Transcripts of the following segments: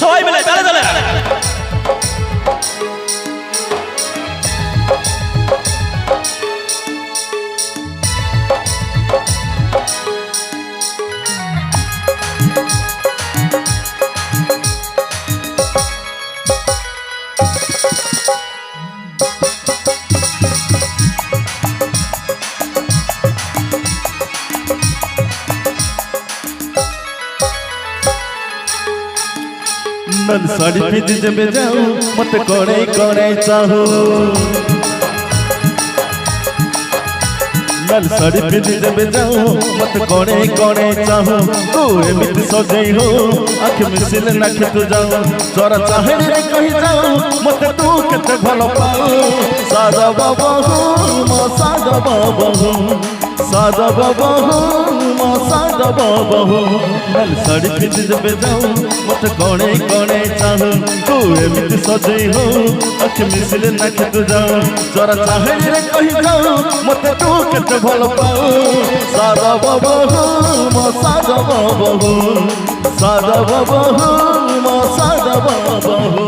সবাই মিলে তালে তালে नल साड़ी पिंज जब जाऊं मत कोड़े कोड़े चाहो नल साड़ी पिंज जब जाऊं मत कोड़े कोड़े चाहो तू एमित सजई हो आँख मिसिल नख तू जाऊं तोरा चाहे रे कही जाऊं मत तू केते भलो पाओ सादा बाबा हो मो सादा बाबा हो सादा बाबा हो मो सादा बाबा हो नल साड़ी पिंज जब जाऊं मत कोड़े कोड़े चाहो तू एमित सजई हो आँख मिसिल नख तू जाऊं तोरा चाहे रे कही जाऊं मत तू केते भलो पाओ सादा बाबा हो मो सादा बाबा हो सादा बाबा हो मो सादा बाबा हो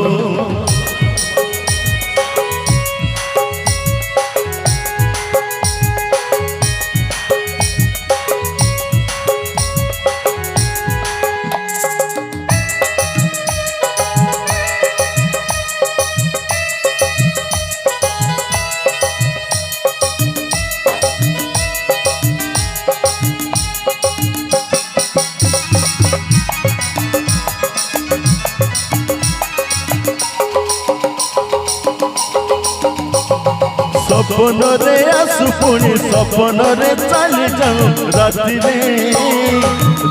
सपन रे आसु पुणी सपन रे चली जाऊं राति रे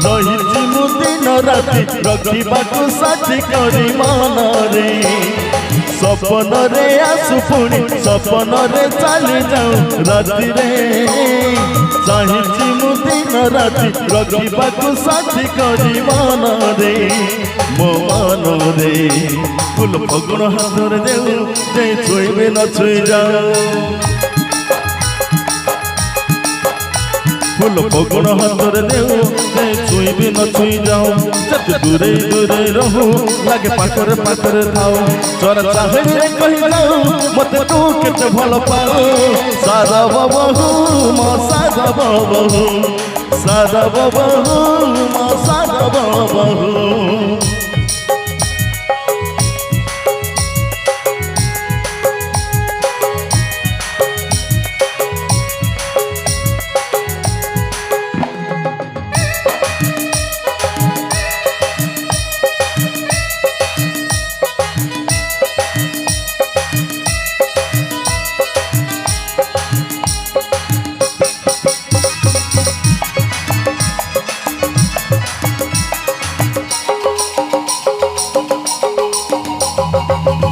रही मु दिन राति रखा साथी करी मन रे सपन रे आसु पुणी सपन रे चली जाऊं राति रे चाही मु दिन राति रखा साथी करी मन रे मो मन रे फुल फगुण हाथ रे देऊ जे छुईबे न छुई जाऊं फुल फगुण हाथ रे देऊ जे छुईबे न छुई जाऊं जत दूरे दूरे रहूं लागे पाखरे पाखरे थाऊ तोरा चाहे रे कही जाऊं मते तू केते भलो पाओ सादा बाबा हो मो सादा बाबा हो सादा बाबा हो मो सादा बाबा हो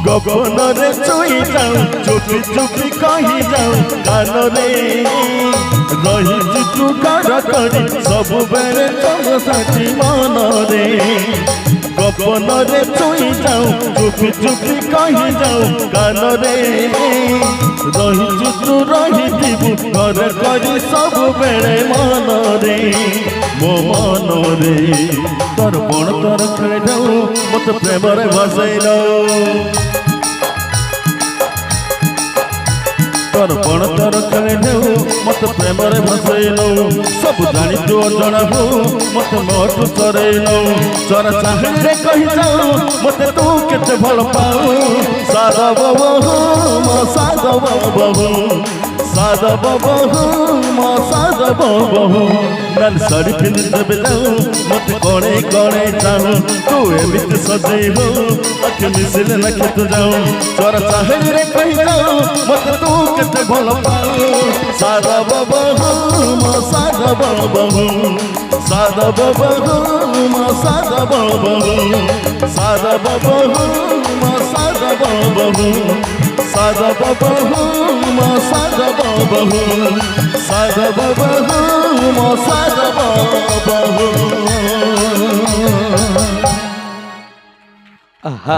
गगन रे छुई जाऊं चुपी चुपी कही जाऊं कान रे रही तू कर करी सब बेले तुम साथी मन रे गगन रे छुई जाऊं चुपी चुपी कही जाऊं कान रे रही तू रही थीबू घर करी सब बेले मन रे मो मन रे तोर बण तोर खेल जाऊं मत प्रेम रे भसई जाऊं तोर पण तोर खेल जाऊं मत प्रेम रे भसई नऊ सब जानी तू जणा हो मत मोटू चरई नऊ तोर चाहे रे कही जाऊं मत तू केते भल पाऊ सादा बाबा हो मो सादा बाबा हो सादा बाबा हो मो सादा बाबा हो नल साड़ी पिंध जब जाऊं मत कोड़े कोड़े चाहूं तू एमित सजई हो आँख मिसिल नख तू जाऊं तोरा चाहे रे कही जाऊं मत तू केते भल पाऊ सादा बाबा हो मो सादा बाबा हो सादा बाबा हो मो सादा बाबा हो सादा बाबा हो मो सादा बाबा हो सादा बाबा हो मो सादा बाबा हो सादा बाबा हो मो सादा बाबा हो।